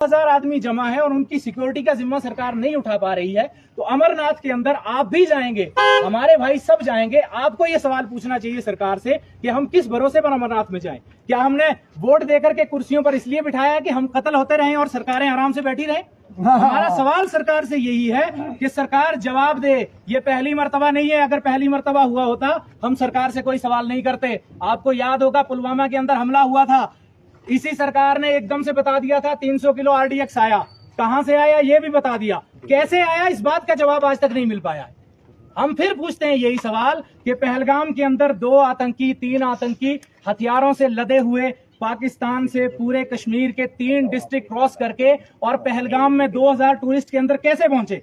1000 आदमी जमा है और उनकी सिक्योरिटी का जिम्मा सरकार नहीं उठा पा रही है, तो अमरनाथ के अंदर आप भी जाएंगे, हमारे भाई सब जाएंगे। आपको ये सवाल पूछना चाहिए सरकार से कि हम किस भरोसे पर अमरनाथ में जाएं? क्या हमने वोट देकर के कुर्सियों पर इसलिए बिठाया है कि हम कत्ल होते रहें और सरकारें आराम से बैठी रहें? हमारा सवाल सरकार से यही है कि सरकार जवाब दे। ये पहली मर्तबा नहीं है, अगर पहली मर्तबा हुआ होता हम सरकार से कोई सवाल नहीं करते। आपको याद होगा पुलवामा के अंदर हमला हुआ था, इसी सरकार ने एकदम से बता दिया था 300 किलो RDX आया। कहां से आया ये भी बता दिया, कैसे आया इस बात का जवाब आज तक नहीं मिल पाया है। हम फिर पूछते हैं यही सवाल कि पहलगाम के अंदर 2 आतंकी 3 आतंकी हथियारों से लदे हुए पाकिस्तान से पूरे कश्मीर के 3 डिस्ट्रिक्ट क्रॉस करके और पहलगाम में 2000 टूरिस्ट के अंदर कैसे पहुंचे?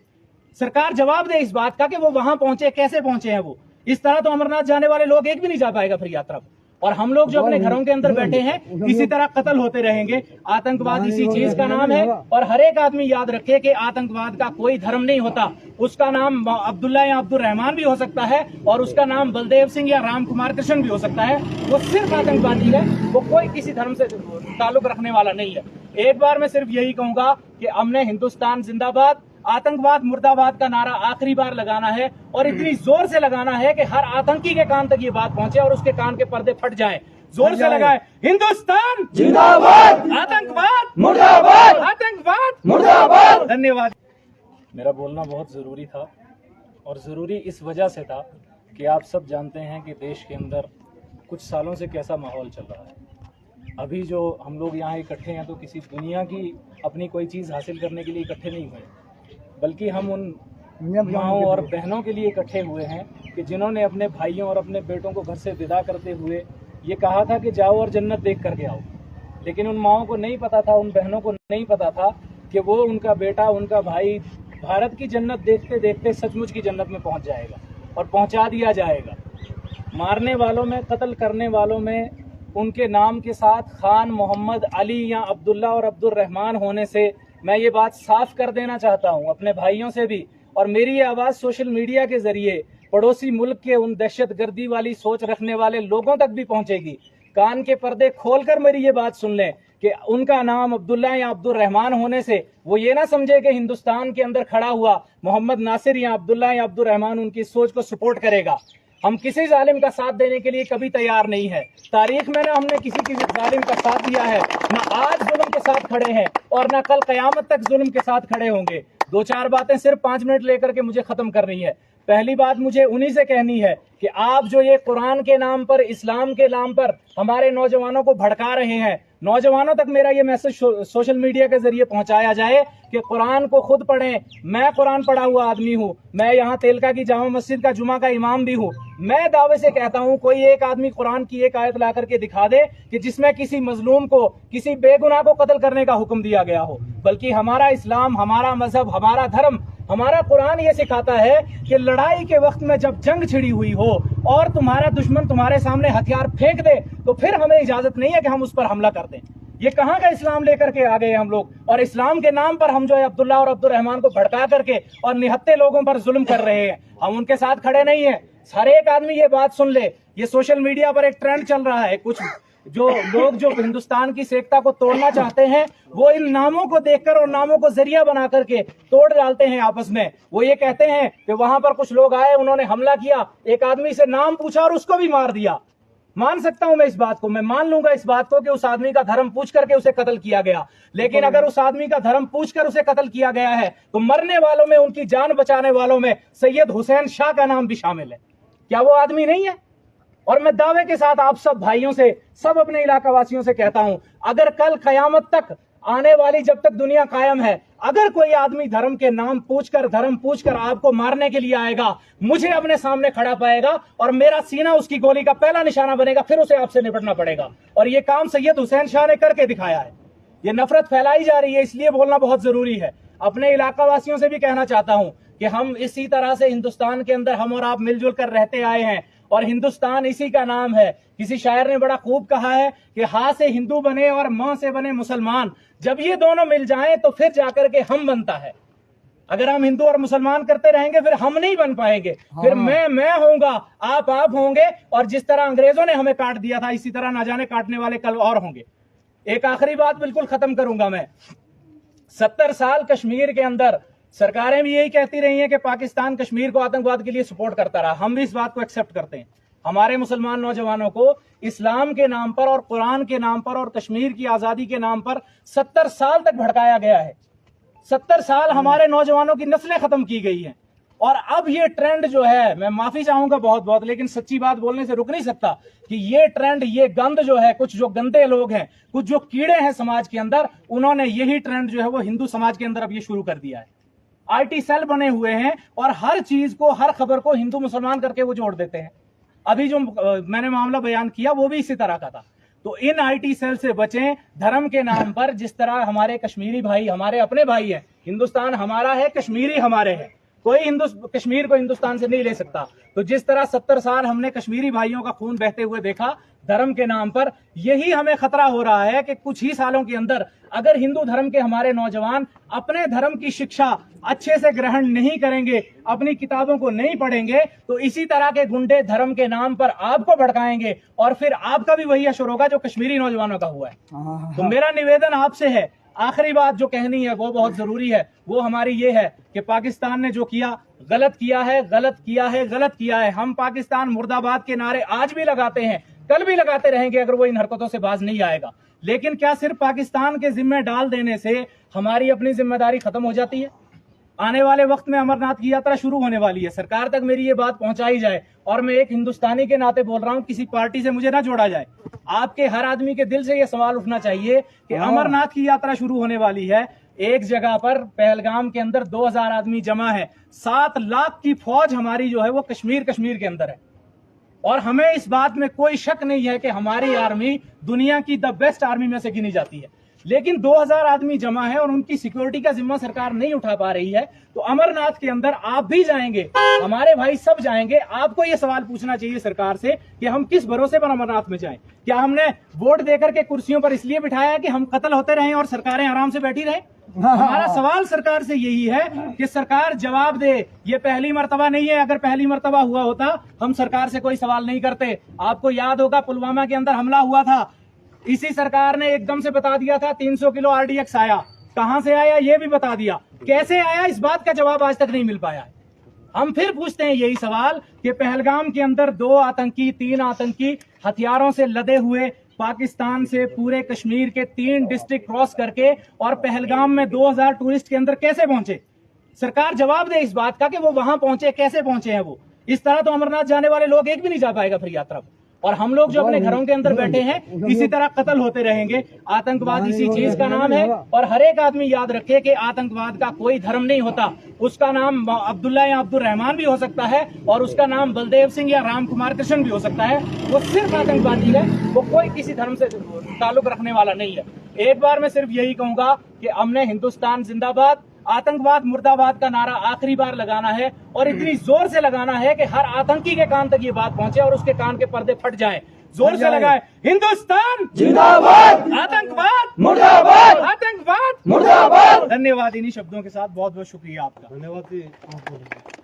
सरकार जवाब दे इस बात का कि वो वहां पहुंचे, कैसे पहुंचे हैं वो। इस तरह तो अमरनाथ जाने वाले लोग एक भी नहीं जा पाएगा फिर यात्रा पर। और हम लोग जो अपने घरों के अंदर बैठे हैं इसी तरह कत्ल होते रहेंगे। आतंकवाद इसी चीज का नाम है। और हर एक आदमी याद रखे कि आतंकवाद का कोई धर्म नहीं होता। उसका नाम अब्दुल्ला या अब्दुल रहमान भी हो सकता है और उसका नाम बलदेव सिंह या राम कुमार कृष्ण भी हो सकता है। वो सिर्फ आतंकवादी है, वो कोई किसी धर्म से ताल्लुक रखने वाला नहीं है। एक बार मैं सिर्फ यही कहूंगा कि हमने हिंदुस्तान जिंदाबाद, आतंकवाद मुर्दाबाद का नारा आखिरी बार लगाना है और इतनी जोर से लगाना है कि हर आतंकी के कान तक ये बात पहुंचे और उसके कान के पर्दे फट जाएं। जोर से लगाएं, हिंदुस्तान जिंदाबाद, आतंकवाद मुर्दाबाद, आतंकवाद मुर्दाबाद। धन्यवाद। मेरा बोलना बहुत जरूरी था और जरूरी इस वजह से था कि आप सब जानते हैं कि देश के अंदर कुछ सालों से कैसा माहौल चल रहा है। अभी जो हम लोग यहाँ इकट्ठे हैं तो किसी दुनिया की अपनी कोई चीज़ हासिल करने के लिए इकट्ठे नहीं हुए, बल्कि हम उन माओं और बहनों के लिए इकट्ठे हुए हैं कि जिन्होंने अपने भाइयों और अपने बेटों को घर से विदा करते हुए ये कहा था कि जाओ और जन्नत देख करके आओ। लेकिन उन माओं को नहीं पता था, उन बहनों को नहीं पता था कि वो उनका बेटा, उनका भाई भारत की जन्नत देखते देखते सचमुच की जन्नत में पहुंच जाएगा और पहुंचा दिया जाएगा। मारने वालों में, कत्ल करने वालों में उनके नाम के साथ खान, मोहम्मद, अली या अब्दुल्ला और अब्दुल रहमान होने से मैं ये बात साफ कर देना चाहता हूं अपने भाइयों से भी, और मेरी ये आवाज़ सोशल मीडिया के जरिए पड़ोसी मुल्क के उन दहशतगर्दी वाली सोच रखने वाले लोगों तक भी पहुंचेगी। कान के पर्दे खोलकर मेरी ये बात सुन लें कि उनका नाम अब्दुल्ला या अब्दुल रहमान होने से वो ये ना समझे कि हिंदुस्तान के अंदर खड़ा हुआ मोहम्मद नासिर या अब्दुल्ला या अब्दुल रहमान उनकी सोच को सपोर्ट करेगा। हम किसी जालिम का साथ देने के लिए कभी तैयार नहीं है। तारीख में ना हमने किसी जालिम का साथ दिया है, ना आज जुल्म के साथ खड़े हैं और ना कल कयामत तक जुल्म के साथ खड़े होंगे। 2-4 बातें सिर्फ 5 मिनट लेकर के मुझे खत्म करनी है। पहली बात मुझे उन्हीं से कहनी है कि आप जो ये कुरान के नाम पर, इस्लाम के नाम पर हमारे नौजवानों को भड़का रहे हैं, नौजवानों तक मेरा ये मैसेज सोशल मीडिया के जरिए पहुंचाया जाए कि कुरान को खुद पढ़ें। मैं कुरान पढ़ा हुआ आदमी हूं, मैं यहाँ तेलका की जामा मस्जिद का जुमा का इमाम भी हूँ। मैं दावे से कहता हूँ कोई एक आदमी कुरान की एक आयत ला करके दिखा दे कि जिसमें किसी मजलूम को, किसी बेगुनाह को कत्ल करने का हुक्म दिया गया हो। बल्कि हमारा इस्लाम, हमारा मजहब, हमारा धर्म, हमारा कुरान ये सिखाता है कि लड़ाई के वक्त में जब जंग छिड़ी हुई हो और तुम्हारा दुश्मन तुम्हारे सामने हथियार फेंक दे तो फिर हमें इजाजत नहीं है कि हम उस पर हमला कर दें। ये कहाँ का इस्लाम लेकर के आ गए हम लोग, और इस्लाम के नाम पर हम जो है अब्दुल्ला और अब्दुल रहमान को भड़का करके और निहत्ते लोगों पर जुल्म कर रहे हैं। हम उनके साथ खड़े नहीं है। हर एक आदमी ये बात सुन ले, ये सोशल मीडिया पर एक ट्रेंड चल रहा है। कुछ जो लोग जो हिंदुस्तान की एकता को तोड़ना चाहते हैं वो इन नामों को देखकर और नामों को जरिया बना करके तोड़ डालते हैं आपस में। वो ये कहते हैं कि वहां पर कुछ लोग आए, उन्होंने हमला किया, एक आदमी से नाम पूछा और उसको भी मार दिया। मान सकता हूं मैं इस बात को, मैं मान लूंगा इस बात को कि उस आदमी का धर्म पूछ करके उसे कत्ल किया गया। लेकिन अगर उस आदमी का धर्म पूछकर उसे कत्ल किया गया है तो मरने वालों में, उनकी जान बचाने वालों में सैयद हुसैन शाह का नाम भी शामिल है। क्या वो आदमी नहीं है? और मैं दावे के साथ आप सब भाइयों से, सब अपने इलाका वासियों से कहता हूं, अगर कल कयामत तक आने वाली, जब तक दुनिया कायम है, अगर कोई आदमी धर्म के नाम पूछकर, धर्म पूछकर आपको मारने के लिए आएगा, मुझे अपने सामने खड़ा पाएगा और मेरा सीना उसकी गोली का पहला निशाना बनेगा, फिर उसे आपसे निपटना पड़ेगा। और ये काम सैयद हुसैन शाह ने करके दिखाया है। ये नफरत फैलाई जा रही है, इसलिए बोलना बहुत जरूरी है। अपने इलाका वासियों से भी कहना चाहता हूं कि हम इसी तरह से हिंदुस्तान के अंदर हम और आप मिलजुल कर रहते आए हैं और हिंदुस्तान इसी का नाम है। किसी शायर ने बड़ा खूब कहा है कि हा से हिंदू बने और मां से बने मुसलमान। जब ये दोनों मिल जाएं तो फिर जाकर के हम बनता है। अगर हम हिंदू और मुसलमान करते रहेंगे फिर हम नहीं बन पाएंगे। फिर मैं होऊंगा, आप होंगे, और जिस तरह अंग्रेजों ने हमें काट दिया था इसी तरह ना जाने काटने वाले कल और होंगे। एक आखिरी बात बिल्कुल खत्म करूंगा मैं। 70 साल कश्मीर के अंदर सरकारें भी यही कहती रही हैं कि पाकिस्तान कश्मीर को आतंकवाद के लिए सपोर्ट करता रहा। हम भी इस बात को एक्सेप्ट करते हैं। हमारे मुसलमान नौजवानों को इस्लाम के नाम पर और कुरान के नाम पर और कश्मीर की आजादी के नाम पर 70 साल तक भड़काया गया है। 70 साल हमारे नौजवानों की नस्लें खत्म की गई हैं। और अब ये ट्रेंड जो है, मैं माफी चाहूंगा बहुत बहुत, लेकिन सच्ची बात बोलने से रुक नहीं सकता कि ये ट्रेंड, ये गंद जो है, कुछ जो गंदे लोग हैं, कुछ जो कीड़े हैं समाज के अंदर, उन्होंने यही ट्रेंड जो है वो हिंदू समाज के अंदर अब ये शुरू कर दिया है। आईटी सेल बने हुए हैं और हर चीज को, हर खबर को हिंदू मुसलमान करके वो जोड़ देते हैं। अभी जो मैंने मामला बयान किया वो भी इसी तरह का था। तो इन आईटी सेल से बचें। धर्म के नाम पर जिस तरह हमारे कश्मीरी भाई हमारे अपने भाई हैं, हिंदुस्तान हमारा है, कश्मीरी हमारे हैं, कोई कश्मीर को हिंदुस्तान से नहीं ले सकता। तो जिस तरह 70 साल हमने कश्मीरी भाइयों का खून बहते हुए देखा धर्म के नाम पर, यही हमें खतरा हो रहा है कि कुछ ही सालों के अंदर अगर हिंदू धर्म के हमारे नौजवान अपने धर्म की शिक्षा अच्छे से ग्रहण नहीं करेंगे, अपनी किताबों को नहीं पढ़ेंगे, तो इसी तरह के गुंडे धर्म के नाम पर आपको भड़काएंगे और फिर आपका भी वही असर होगा जो कश्मीरी नौजवानों का हुआ है। तो मेरा निवेदन आपसे है, आखिरी बात जो कहनी है वो बहुत जरूरी है, वो हमारी ये है कि पाकिस्तान ने जो किया गलत किया है, गलत किया है, गलत किया है। हम पाकिस्तान मुर्दाबाद के नारे आज भी लगाते हैं, कल भी लगाते रहेंगे अगर वो इन हरकतों से बाज नहीं आएगा। लेकिन क्या सिर्फ पाकिस्तान के जिम्मे डाल देने से हमारी अपनी जिम्मेदारी खत्म हो जाती है? आने वाले वक्त में अमरनाथ की यात्रा शुरू होने वाली है, सरकार तक मेरी ये बात पहुंचाई जाए। और मैं एक हिंदुस्तानी के नाते बोल रहा हूं, किसी पार्टी से मुझे ना जोड़ा जाए। आपके हर आदमी के दिल से ये सवाल उठना चाहिए कि अमरनाथ की यात्रा शुरू होने वाली है, एक जगह पर पहलगाम के अंदर 2000 आदमी जमा है, 7 लाख की फौज हमारी जो है वो कश्मीर के अंदर है। और हमें इस बात में कोई शक नहीं है कि हमारी आर्मी दुनिया की द बेस्ट आर्मी में से गिनी जाती है। लेकिन 2000 आदमी जमा है और उनकी सिक्योरिटी का जिम्मा सरकार नहीं उठा पा रही है। तो अमरनाथ के अंदर आप भी जाएंगे, हमारे भाई सब जाएंगे। आपको ये सवाल पूछना चाहिए सरकार से कि हम किस भरोसे पर अमरनाथ में जाएं? क्या हमने वोट देकर के कुर्सियों पर इसलिए बिठाया है कि हम कत्ल होते रहें और सरकारें आराम से बैठी रहें? हमारा सवाल सरकार से यही है कि सरकार जवाब दे। ये पहली मर्तबा नहीं है, अगर पहली मर्तबा हुआ होता हम सरकार से कोई सवाल नहीं करते। आपको याद होगा पुलवामा के अंदर हमला हुआ था, इसी सरकार ने एकदम से बता दिया था 300 किलो RDX आया। कहां से आया ये भी बता दिया, कैसे आया इस बात का जवाब आज तक नहीं मिल पाया है। हम फिर पूछते हैं यही सवाल कि पहलगाम के अंदर 2 आतंकी 3 आतंकी हथियारों से लदे हुए पाकिस्तान से पूरे कश्मीर के 3 डिस्ट्रिक्ट क्रॉस करके और पहलगाम में 2000 टूरिस्ट के अंदर कैसे पहुंचे? सरकार जवाब दे इस बात का कि वो वहां पहुंचे, कैसे पहुंचे हैं वो। इस तरह तो अमरनाथ जाने वाले लोग एक भी नहीं जा पाएगा फिर यात्रा पर। और हम लोग जो अपने घरों के अंदर बैठे हैं इसी तरह कत्ल होते रहेंगे। आतंकवाद इसी चीज का नाम है। और हर एक आदमी याद रखे कि आतंकवाद का कोई धर्म नहीं होता। उसका नाम अब्दुल्ला या अब्दुल रहमान भी हो सकता है और उसका नाम बलदेव सिंह या राम कुमार कृष्ण भी हो सकता है। वो सिर्फ आतंकवादी है, वो कोई किसी धर्म से ताल्लुक रखने वाला नहीं है। एक बार मैं सिर्फ यही कहूंगा कि हमने हिंदुस्तान जिंदाबाद, आतंकवाद मुर्दाबाद का नारा आखिरी बार लगाना है और इतनी जोर से लगाना है कि हर आतंकी के कान तक ये बात पहुंचे और उसके कान के पर्दे फट जाएं। जोर से लगाए, हिंदुस्तान जिंदाबाद, आतंकवाद मुर्दाबाद, आतंकवाद मुर्दाबाद। धन्यवाद। इन्हीं शब्दों के साथ बहुत बहुत शुक्रिया आपका। धन्यवाद।